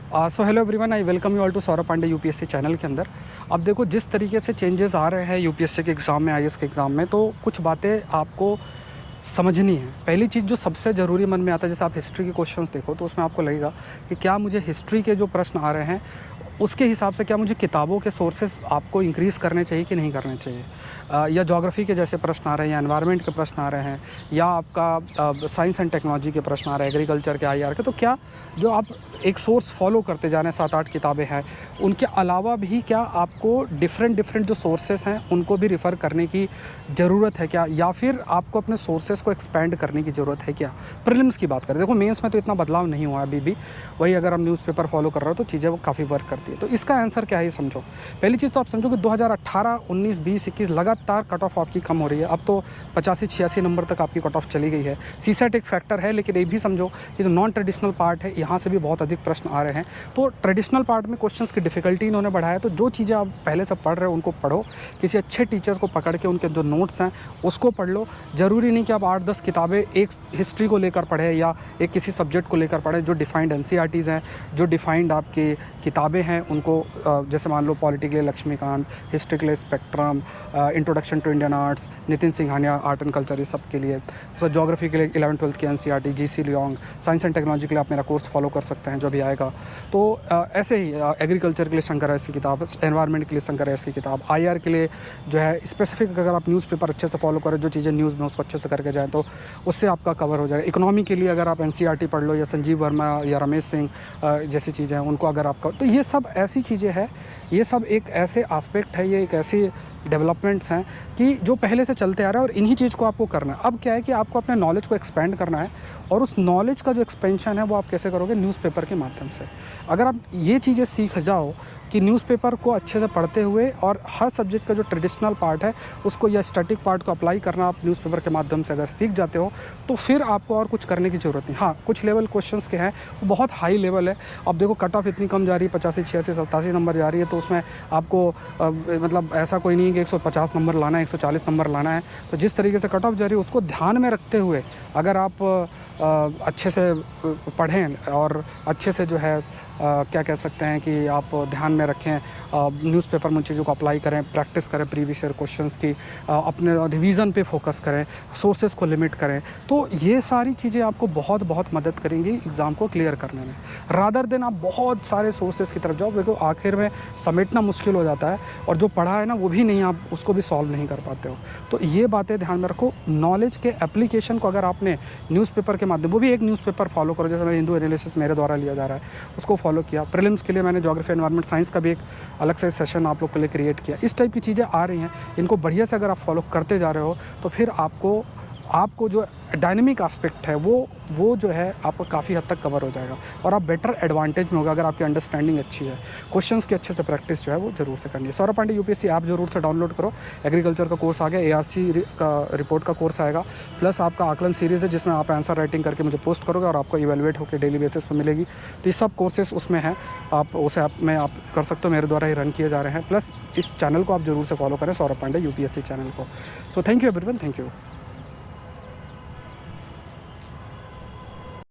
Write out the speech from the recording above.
So hello everyone, I welcome you all to Saurabh Pandey UPSC channel के अंदर। अब देखो, जिस तरीके से चेंजेस आ रहे हैं यूपीएससी के एग्ज़ाम में, आईएएस के एग्ज़ाम में, तो कुछ बातें आपको समझनी है। पहली चीज़ जो सबसे ज़रूरी मन में आता है, जैसे आप हिस्ट्री के क्वेश्चंस देखो तो उसमें आपको लगेगा कि क्या मुझे हिस्ट्री के जो प्रश्न आ रहे हैं उसके हिसाब से क्या मुझे किताबों के सोर्सेज आपको इंक्रीज़ करने चाहिए कि नहीं करने चाहिए। या ज्योग्राफी के जैसे प्रश्न आ रहे हैं, या एनवायरनमेंट के प्रश्न आ रहे हैं, या आपका साइंस एंड टेक्नोलॉजी के प्रश्न आ रहे हैं, एग्रीकल्चर के, आईआर के, तो क्या जो आप एक सोर्स फॉलो करते जा रहे हैं, 7-8 किताबें हैं, उनके अलावा भी क्या आपको डिफरेंट जो सोर्सेस हैं उनको भी रिफ़र करने की ज़रूरत है क्या, या फिर आपको अपने सोर्सेस को एक्सपेंड करने की ज़रूरत है क्या। प्रीलिम्स की बात करें, देखो मेंस में तो इतना बदलाव नहीं हुआ अभी भी, वही अगर हम न्यूज़पेपर फॉलो कर रहे हो तो चीज़ें वो काफ़ी वर्क करती है। तो इसका आंसर क्या है ये समझो। पहली चीज़ तो आप समझो कि 2018, 19, 20, 21 लगातार कट ऑफ आपकी कम हो रही है। अब तो 85-86 नंबर तक आपकी कट ऑफ चली गई है। सीसेट एक फैक्टर है, लेकिन ये भी समझो कि जो नॉन ट्रेडिशनल पार्ट है यहाँ से भी बहुत अधिक प्रश्न आ रहे हैं। तो ट्रेडिशनल पार्ट में क्वेश्चंस की डिफ़िकल्टी इन्होंने बढ़ाया। तो जो चीज़ें आप पहले से पढ़ रहे हो उनको पढ़ो, किसी अच्छे टीचर को पकड़ के उनके जो नोट्स हैं उसको पढ़ लो। ज़रूरी नहीं कि आप 8-10 किताबें एक हिस्ट्री को लेकर पढ़ें या एक किसी सब्जेक्ट को लेकर पढ़ें। जो डिफाइंड एनसीईआरटीज़ हैं, जो डिफाइंड आपकी किताबें हैं, उनको जैसे मान लो पॉलिटी के लिए लक्ष्मीकांत, हिस्ट्री के लिए spectrum, introduction to Indian arts, Nitin Singhania, art and culture, ये सब के लिए। सो ज्योग्राफी के लिए 11th-12th की NCERT, GC Leong. Science and technology के लिए आप मेरा कोर्स फॉलो कर सकते हैं जो भी आएगा। तो ऐसे ही एग्रीकल्चर के लिए शंकर राय की किताब, एनवायरनमेंट के लिए शंकर राय की किताब, आईआर के लिए जो है स्पेसिफिक अगर आप न्यूज़पेपर अच्छे से फॉलो करें, जो चीज़ें न्यूज़ में उसको अच्छे से करके जाएँ तो उससे आपका कवर हो जाएगा। इकोनॉमी के लिए अगर आप एनसीईआरटी पढ़ लो, या संजीव वर्मा या रमेश सिंह जैसी चीज़ें हैं उनको अगर आपका, तो ये सब ऐसी चीज़ें हैं, ये सब एक ऐसे आस्पेक्ट है, ये एक ऐसी डेवलपमेंट्स हैं कि जो पहले से चलते आ रहा है और इन्हीं चीज़ को आपको करना है। अब क्या है कि आपको अपने नॉलेज को एक्सपेंड करना है, और उस नॉलेज का जो एक्सपेंशन है वो आप कैसे करोगे, न्यूज़पेपर के माध्यम से। अगर आप ये चीज़ें सीख जाओ कि न्यूज़पेपर को अच्छे से पढ़ते हुए और हर सब्जेक्ट का जो ट्रेडिशनल पार्ट है उसको या स्टैटिक पार्ट को अप्लाई करना आप न्यूज़पेपर के माध्यम से अगर सीख जाते हो, तो फिर आपको और कुछ करने की ज़रूरत नहीं। हाँ, कुछ लेवल क्वेश्चंस के हैं वो बहुत हाई लेवल है। अब देखो कट ऑफ इतनी कम जा रही है, 85, 86, 87 नंबर जा रही है, तो उसमें आपको मतलब ऐसा कोई नहीं है कि 150 नंबर लाना है, 140 नंबर लाना है। तो जिस तरीके से कट ऑफ जा रही है उसको ध्यान में रखते हुए अगर आप अच्छे से पढ़ें और अच्छे से जो है क्या कह सकते हैं कि आप ध्यान में रखें, न्यूज़पेपर में चीज़ों को अप्लाई करें, प्रैक्टिस करें प्रीवियस ईयर क्वेश्चंस की, अपने रिवीजन पे फोकस करें, सोर्सेज को लिमिट करें, तो ये सारी चीज़ें आपको बहुत बहुत मदद करेंगी एग्ज़ाम को क्लियर करने में। रादर देन आप बहुत सारे सोर्सेज की तरफ जाओ, देखो आखिर में समेटना मुश्किल हो जाता है, और जो पढ़ा है ना वो भी नहीं, आप उसको भी सॉल्व नहीं कर पाते हो। तो ये बातें ध्यान में रखो। नॉलेज के एप्लीकेशन को अगर आपने न्यूज़पेपर के माध्यम, वो भी एक न्यूज़पेपर फॉलो करो, जैसे हिंदू एनालिसिस मेरे द्वारा लिया जा रहा है उसको फॉलो किया। प्रीलिम्स के लिए मैंने ज्योग्राफी, एनवायरनमेंट, साइंस का भी एक अलग से सेशन आप लोग के लिए क्रिएट किया। इस टाइप की चीज़ें आ रही हैं, इनको बढ़िया से अगर आप फॉलो करते जा रहे हो तो फिर आपको जो डायनेमिक एस्पेक्ट है वो जो है आपको काफ़ी हद तक कवर हो जाएगा, और आप बेटर एडवांटेज में होगा अगर आपकी अंडरस्टैंडिंग अच्छी है। क्वेश्चंस की अच्छे से प्रैक्टिस जो है वो ज़रूर से करनी है। सौरभ पांडे यूपीएससी ऐप जरूर से डाउनलोड करो। एग्रीकल्चर का कोर्स आ गया, एआरसी का रिपोर्ट का कोर्स आएगा, प्लस आपका आकलन सीरीज़ है जिसमें आप आंसर राइटिंग करके मुझे पोस्ट करोगे और आपको इवेलुएट होकर डेली बेसिस पर मिलेगी। तो ये सब कोर्सेज उसमें हैं, आप उस ऐप में आप कर सकते हो, मेरे द्वारा ही रन किए जा रहे हैं। प्लस इस चैनल को आप जरूर से फॉलो करें, सौरभ पांडे यूपीएससी चैनल को। So thank you everyone, thank you.